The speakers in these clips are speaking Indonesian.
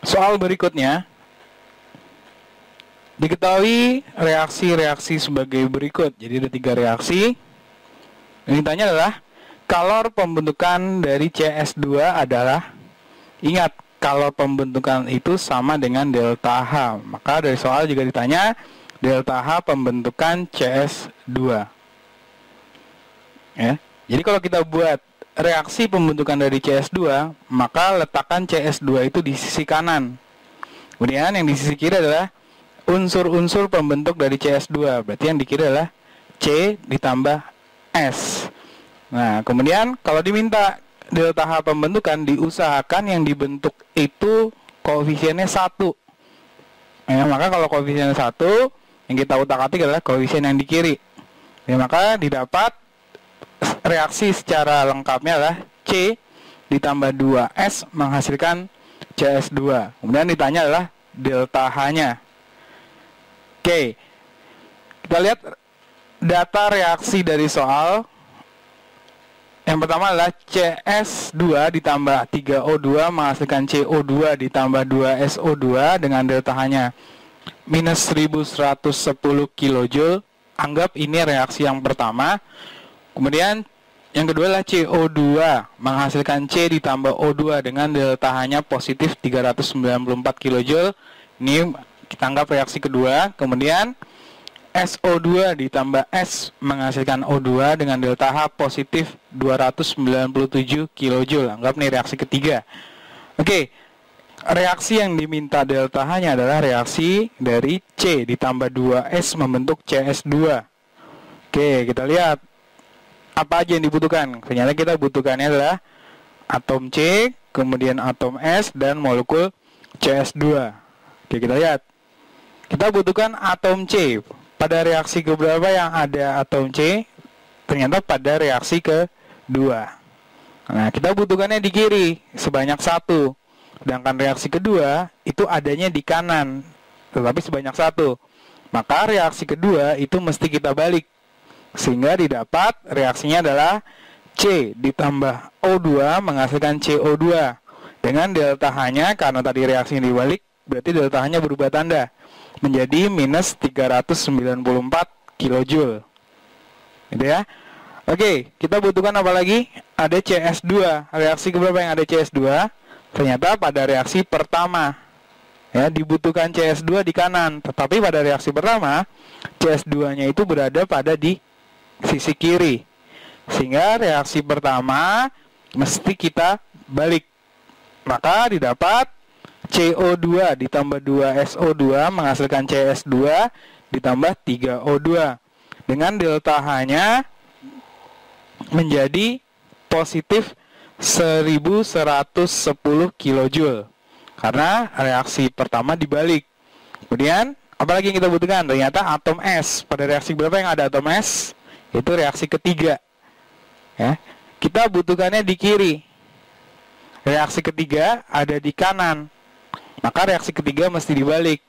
Soal berikutnya, diketahui reaksi-reaksi sebagai berikut. Jadi ada 3 reaksi. Yang ditanya adalah kalor pembentukan dari CS2 adalah, ingat, kalor pembentukan itu sama dengan delta H. Maka dari soal juga ditanya delta H pembentukan CS2. Ya. Jadi kalau kita buat reaksi pembentukan dari CS2, maka letakkan CS2 itu di sisi kanan. Kemudian yang di sisi kiri adalah unsur-unsur pembentuk dari CS2. Berarti yang di kiri adalah C ditambah S. Nah, kemudian kalau diminta delta H pembentukan, diusahakan yang dibentuk itu koefisiennya 1. Ya, maka kalau koefisiennya 1, yang kita utak-atik adalah koefisien yang di kiri. Ya, maka didapat reaksi secara lengkapnya adalah C ditambah 2S menghasilkan CS2. Kemudian ditanya adalah delta H-nya. Oke, kita lihat data reaksi dari soal. Yang pertama adalah CS2 ditambah 3O2 menghasilkan CO2 ditambah 2SO2 dengan delta H-nya minus 1110 kJ. Anggap ini reaksi yang pertama. Kemudian yang kedua adalah CO2 menghasilkan C ditambah O2 dengan delta H-nya positif 394 kJ. Ini kita anggap reaksi kedua. Kemudian SO2 ditambah S menghasilkan O2 dengan delta H positif 297 kJ. Anggap nih reaksi ketiga. Oke, reaksi yang diminta delta H-nya adalah reaksi dari C ditambah 2S membentuk CS2. Oke, kita lihat apa aja yang dibutuhkan. Ternyata kita butuhkannya adalah atom C, kemudian atom S, dan molekul CS2. Oke, kita lihat. Kita butuhkan atom C. Pada reaksi keberapa yang ada atom C? Ternyata pada reaksi kedua. Nah, kita butuhkannya di kiri sebanyak 1. Sedangkan reaksi kedua itu adanya di kanan, tetapi sebanyak 1. Maka reaksi kedua itu mesti kita balik. Sehingga didapat reaksinya adalah C ditambah O2 menghasilkan CO2. Dengan delta H-nya, karena tadi reaksinya dibalik, berarti delta H-nya berubah tanda menjadi minus 394 kJ. Gitu ya. Oke, kita butuhkan apa lagi? Ada CS2. Reaksi keberapa yang ada CS2? Ternyata pada reaksi pertama. Ya, dibutuhkan CS2 di kanan. Tetapi pada reaksi pertama, CS2-nya itu berada pada di sisi kiri. Sehingga reaksi pertama mesti kita balik. Maka didapat CO2 ditambah 2SO2 menghasilkan CS2 ditambah 3O2. Dengan delta H-nya menjadi positif 1110 kJ. Karena reaksi pertama dibalik. Kemudian, apalagi yang kita butuhkan? Ternyata atom S. Pada reaksi berapa yang ada atom S? Itu reaksi ketiga. Ya, kita butuhkannya di kiri. Reaksi ketiga ada di kanan. Maka reaksi ketiga mesti dibalik.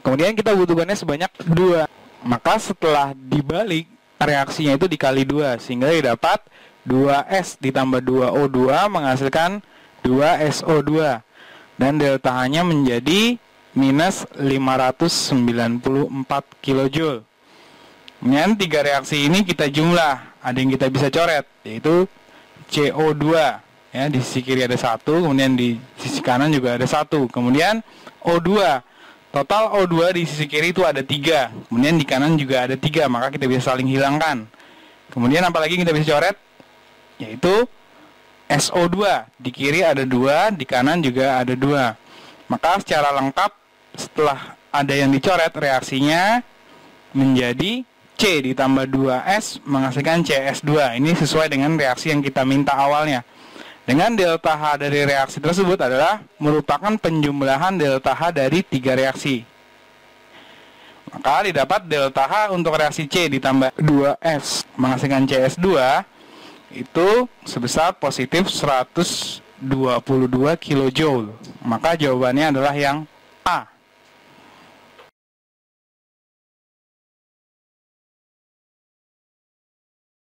Kemudian kita butuhkannya sebanyak 2. Maka setelah dibalik, reaksinya itu dikali 2. Sehingga didapat 2S ditambah 2O2 menghasilkan 2SO2. Dan delta H-nya menjadi minus 594 kJ. Kemudian 3 reaksi ini kita jumlah. Ada yang kita bisa coret, yaitu CO2. Ya, di sisi kiri ada 1, kemudian di sisi kanan juga ada 1. Kemudian O2. Total O2 di sisi kiri itu ada 3. Kemudian di kanan juga ada 3, maka kita bisa saling hilangkan. Kemudian apalagi kita bisa coret? Yaitu SO2. Di kiri ada 2, di kanan juga ada 2. Maka secara lengkap setelah ada yang dicoret, reaksinya menjadi C ditambah 2S menghasilkan CS2. Ini sesuai dengan reaksi yang kita minta awalnya. Dengan delta H dari reaksi tersebut adalah merupakan penjumlahan delta H dari 3 reaksi. Maka didapat delta H untuk reaksi C ditambah 2S menghasilkan CS2 itu sebesar positif 122 kJ. Maka jawabannya adalah yang